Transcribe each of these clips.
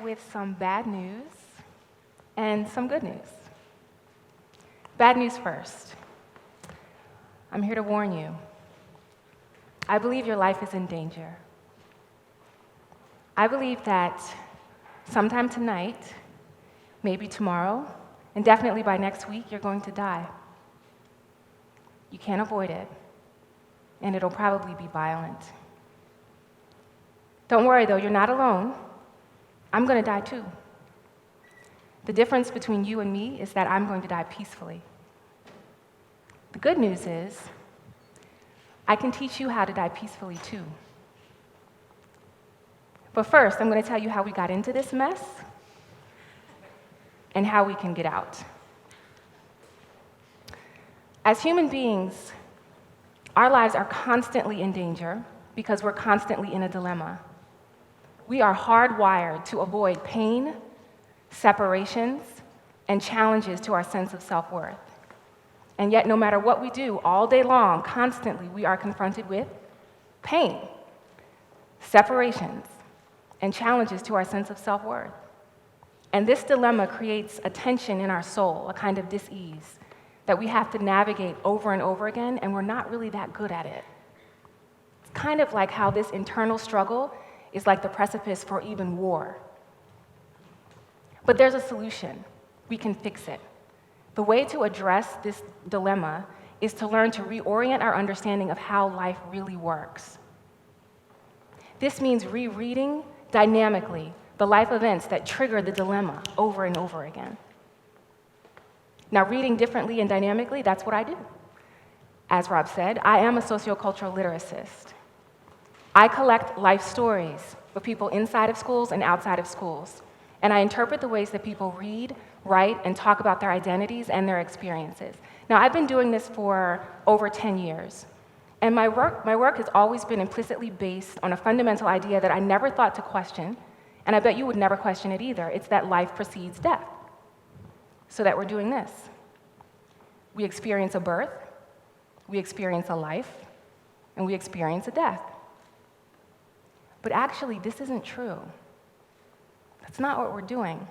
with some bad news and some good news. Bad news first. I'm here to warn you. I believe your life is in danger. I believe that sometime tonight, maybe tomorrow, and definitely by next week, you're going to die. You can't avoid it, and it'll probably be violent. Don't worry, though, you're not alone. I'm going to die too. The difference between you and me is that I'm going to die peacefully. The good news is, I can teach you how to die peacefully too. But first, I'm going to tell you how we got into this mess and how we can get out. As human beings, our lives are constantly in danger because we're constantly in a dilemma. We are hardwired to avoid pain, separations, and challenges to our sense of self-worth. And yet, no matter what we do all day long, constantly, we are confronted with pain, separations, and challenges to our sense of self-worth. And this dilemma creates a tension in our soul, a kind of dis-ease, that we have to navigate over and over again, and we're not really that good at it. It's kind of like how this internal struggle is like the precipice for even war. But there's a solution. We can fix it. The way to address this dilemma is to learn to reorient our understanding of how life really works. This means rereading dynamically the life events that trigger the dilemma over and over again. Now, reading differently and dynamically, that's what I do. As Rob said, I am a sociocultural literacist. I collect life stories of people inside of schools and outside of schools, and I interpret the ways that people read, write, and talk about their identities and their experiences. Now, I've been doing this for over 10 years, and my work has always been implicitly based on a fundamental idea that I never thought to question, and I bet you would never question it either. It's that life precedes death. So that we're doing this. We experience a birth, we experience a life, and we experience a death. But actually, this isn't true. That's not what we're doing.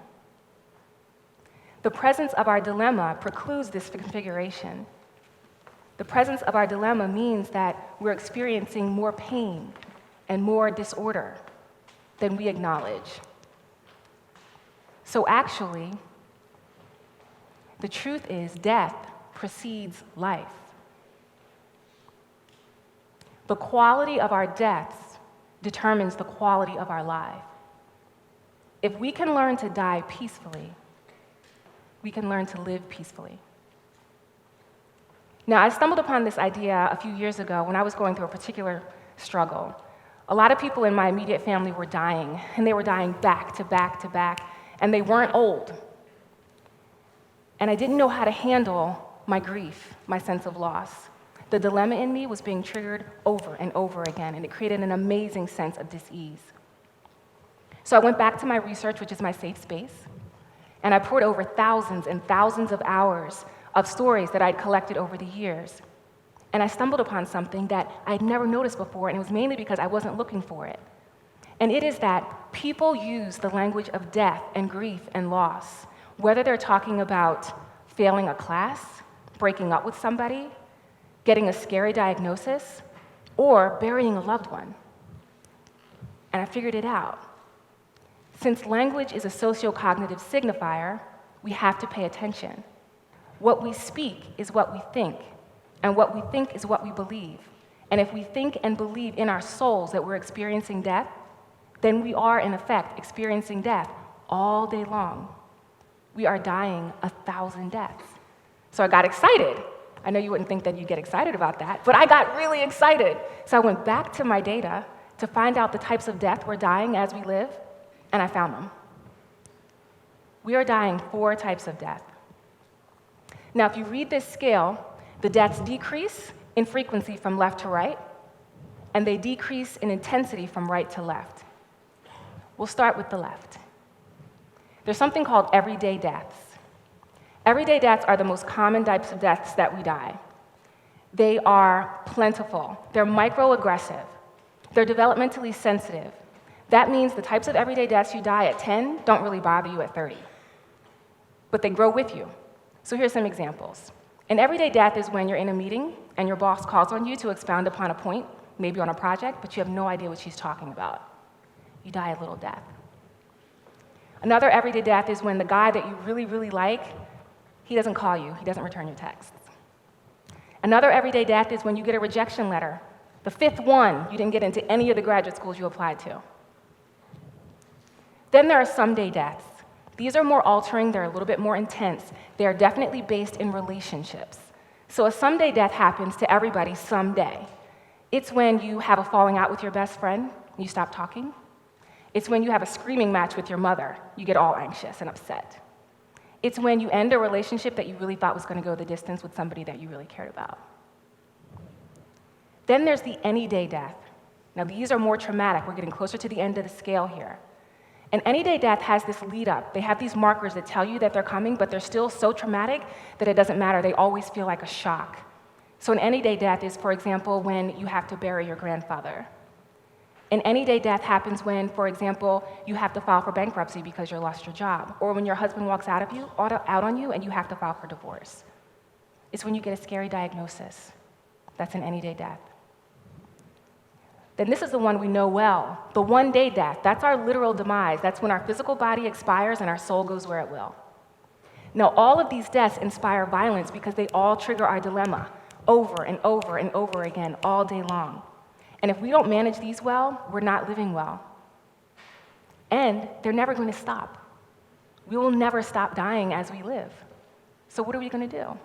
The presence of our dilemma precludes this configuration. The presence of our dilemma means that we're experiencing more pain and more disorder than we acknowledge. So actually, the truth is death precedes life. The quality of our deaths determines the quality of our life. If we can learn to die peacefully, we can learn to live peacefully. Now, I stumbled upon this idea a few years ago when I was going through a particular struggle. A lot of people in my immediate family were dying, and they were dying back to back to back, and they weren't old. And I didn't know how to handle my grief, my sense of loss. The dilemma in me was being triggered over and over again, and it created an amazing sense of dis-ease. So I went back to my research, which is my safe space, and I poured over thousands and thousands of hours of stories that I'd collected over the years. And I stumbled upon something that I'd never noticed before, and it was mainly because I wasn't looking for it. And it is that people use the language of death and grief and loss, whether they're talking about failing a class, breaking up with somebody, getting a scary diagnosis, or burying a loved one. And I figured it out. Since language is a sociocognitive signifier, we have to pay attention. What we speak is what we think, and what we think is what we believe. And if we think and believe in our souls that we're experiencing death, then we are, in effect, experiencing death all day long. We are dying 1,000 deaths. So I got excited. I know you wouldn't think that you'd get excited about that, but I got really excited. So I went back to my data to find out the types of death we're dying as we live, and I found them. We are dying 4 types of death. Now, if you read this scale, the deaths decrease in frequency from left to right, and they decrease in intensity from right to left. We'll start with the left. There's something called everyday deaths. Everyday deaths are the most common types of deaths that we die. They are plentiful. They're microaggressive. They're developmentally sensitive. That means the types of everyday deaths you die at 10 don't really bother you at 30, but they grow with you. So here's some examples. An everyday death is when you're in a meeting and your boss calls on you to expound upon a point, maybe on a project, but you have no idea what she's talking about. You die a little death. Another everyday death is when the guy that you really, really like, he doesn't call you, he doesn't return your texts. Another everyday death is when you get a rejection letter, the 5th one you didn't get into any of the graduate schools you applied to. Then there are someday deaths. These are more altering, they're a little bit more intense. They are definitely based in relationships. So a someday death happens to everybody someday. It's when you have a falling out with your best friend, you stop talking. It's when you have a screaming match with your mother, you get all anxious and upset. It's when you end a relationship that you really thought was going to go the distance with somebody that you really cared about. Then there's the any day death. Now these are more traumatic. We're getting closer to the end of the scale here. An any day death has this lead up. They have these markers that tell you that they're coming, but they're still so traumatic that it doesn't matter. They always feel like a shock. So an any day death is, for example, when you have to bury your grandfather. An any day death happens when, for example, you have to file for bankruptcy because you lost your job, or when your husband walks out on you and you have to file for divorce. It's when you get a scary diagnosis. That's an any day death. Then this is the one we know well, the one-day death. That's our literal demise. That's when our physical body expires and our soul goes where it will. Now, all of these deaths inspire violence because they all trigger our dilemma over and over and over again all day long. And if we don't manage these well, we're not living well. And they're never going to stop. We will never stop dying as we live. So what are we going to do?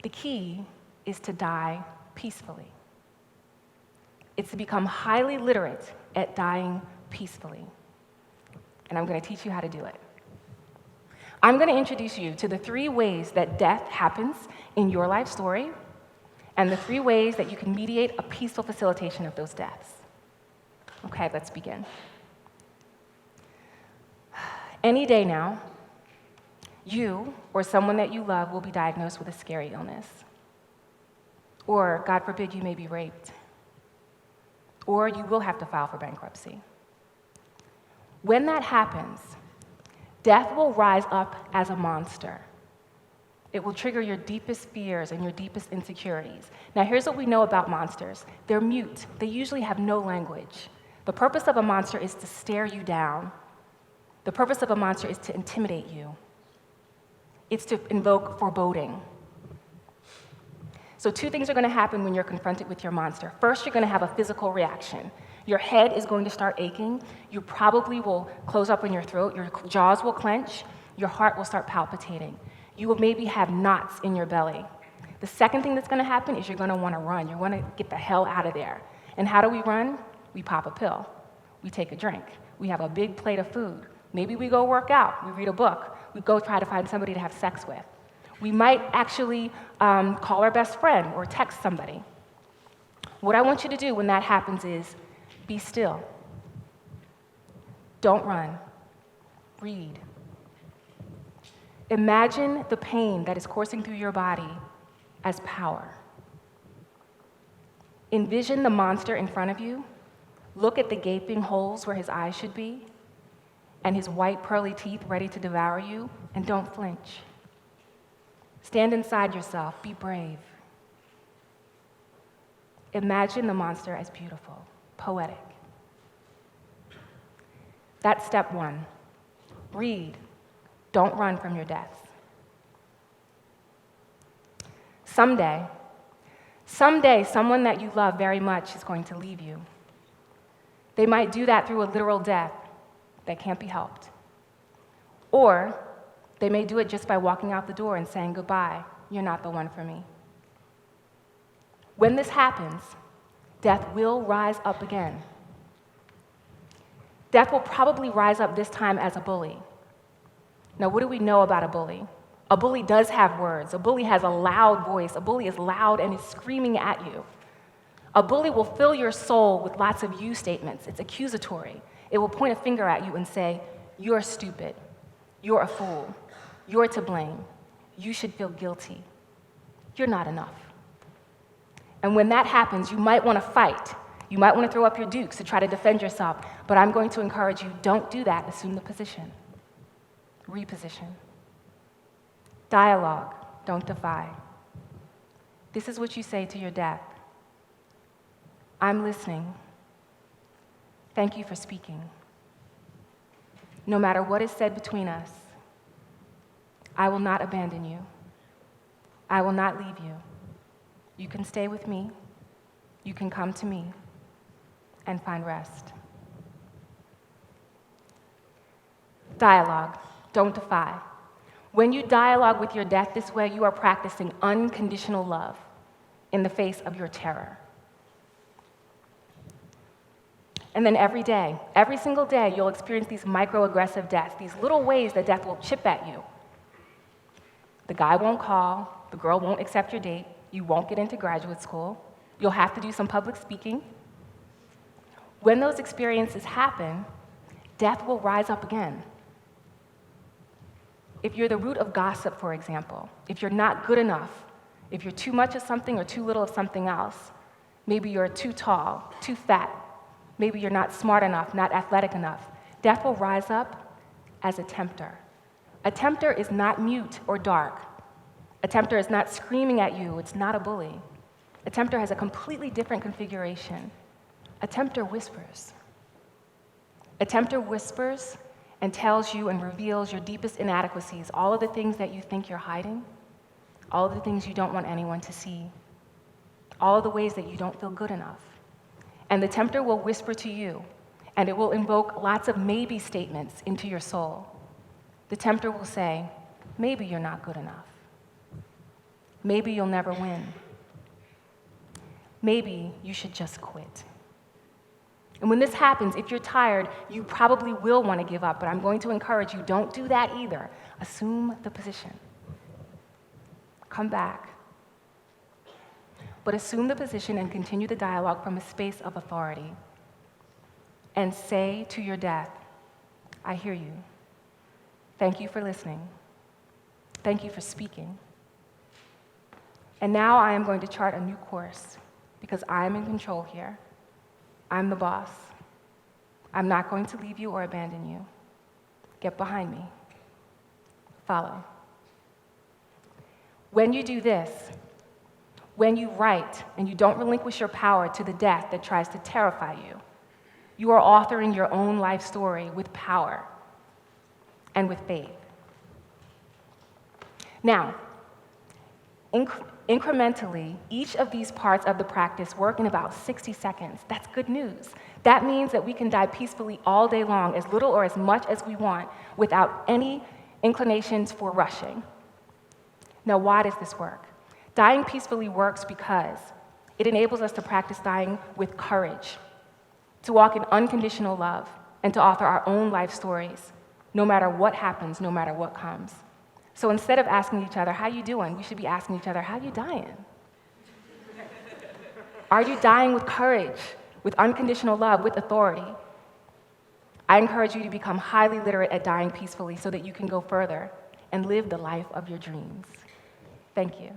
The key is to die peacefully. It's to become highly literate at dying peacefully. And I'm going to teach you how to do it. I'm going to introduce you to the 3 ways that death happens in your life story, and the 3 ways that you can mediate a peaceful facilitation of those deaths. Okay, let's begin. Any day now, you or someone that you love will be diagnosed with a scary illness. Or, God forbid, you may be raped. Or you will have to file for bankruptcy. When that happens, death will rise up as a monster. It will trigger your deepest fears and your deepest insecurities. Now, here's what we know about monsters. They're mute. They usually have no language. The purpose of a monster is to stare you down. The purpose of a monster is to intimidate you. It's to invoke foreboding. So 2 things are going to happen when you're confronted with your monster. First, you're going to have a physical reaction. Your head is going to start aching. You probably will close up in your throat. Your jaws will clench. Your heart will start palpitating. You will maybe have knots in your belly. The second thing that's going to happen is you're going to want to run. You're going to get the hell out of there. And how do we run? We pop a pill. We take a drink. We have a big plate of food. Maybe we go work out. We read a book. We go try to find somebody to have sex with. We might actually call our best friend or text somebody. What I want you to do when that happens is be still. Don't run. Read. Imagine the pain that is coursing through your body as power. Envision the monster in front of you. Look at the gaping holes where his eyes should be and his white pearly teeth ready to devour you, and don't flinch. Stand inside yourself. Be brave. Imagine the monster as beautiful, poetic. That's step 1. Read. Don't run from your deaths. Someday, someone that you love very much is going to leave you. They might do that through a literal death that can't be helped. Or they may do it just by walking out the door and saying, goodbye, you're not the one for me. When this happens, death will rise up again. Death will probably rise up this time as a bully. Now, what do we know about a bully? A bully does have words. A bully has a loud voice. A bully is loud and is screaming at you. A bully will fill your soul with lots of you statements. It's accusatory. It will point a finger at you and say, you're stupid. You're a fool. You're to blame. You should feel guilty. You're not enough. And when that happens, you might want to fight. You might want to throw up your dukes to try to defend yourself, but I'm going to encourage you, don't do that. Assume the position. Reposition. Dialogue, don't defy. This is what you say to your death. I'm listening. Thank you for speaking. No matter what is said between us, I will not abandon you. I will not leave you. You can stay with me. You can come to me and find rest. Dialogue, don't defy. When you dialogue with your death this way, you are practicing unconditional love in the face of your terror. And then every single day, you'll experience these microaggressive deaths, these little ways that death will chip at you. The guy won't call, the girl won't accept your date, you won't get into graduate school, you'll have to do some public speaking. When those experiences happen, death will rise up again. If you're the root of gossip, for example, if you're not good enough, if you're too much of something or too little of something else, maybe you're too tall, too fat, maybe you're not smart enough, not athletic enough, death will rise up as a tempter. A tempter is not mute or dark. A tempter is not screaming at you, it's not a bully. A tempter has a completely different configuration. A tempter whispers. A tempter whispers and tells you and reveals your deepest inadequacies, all of the things that you think you're hiding, all of the things you don't want anyone to see, all of the ways that you don't feel good enough. And the tempter will whisper to you, and it will invoke lots of maybe statements into your soul. The tempter will say, maybe you're not good enough. Maybe you'll never win. Maybe you should just quit. And when this happens, if you're tired, you probably will want to give up, but I'm going to encourage you, don't do that either. Assume the position. Come back. But assume the position and continue the dialogue from a space of authority. And say to your death, I hear you. Thank you for listening. Thank you for speaking. And now I am going to chart a new course because I am in control here. I'm the boss. I'm not going to leave you or abandon you. Get behind me. Follow. When you do this, when you write and you don't relinquish your power to the death that tries to terrify you, you are authoring your own life story with power and with faith. Now, incrementally, each of these parts of the practice work in about 60 seconds. That's good news. That means that we can die peacefully all day long, as little or as much as we want, without any inclinations for rushing. Now, why does this work? Dying peacefully works because it enables us to practice dying with courage, to walk in unconditional love, and to author our own life stories, no matter what happens, no matter what comes. So instead of asking each other, how you doing? We should be asking each other, how you dying? Are you dying with courage, with unconditional love, with authority? I encourage you to become highly literate at dying peacefully so that you can go further and live the life of your dreams. Thank you.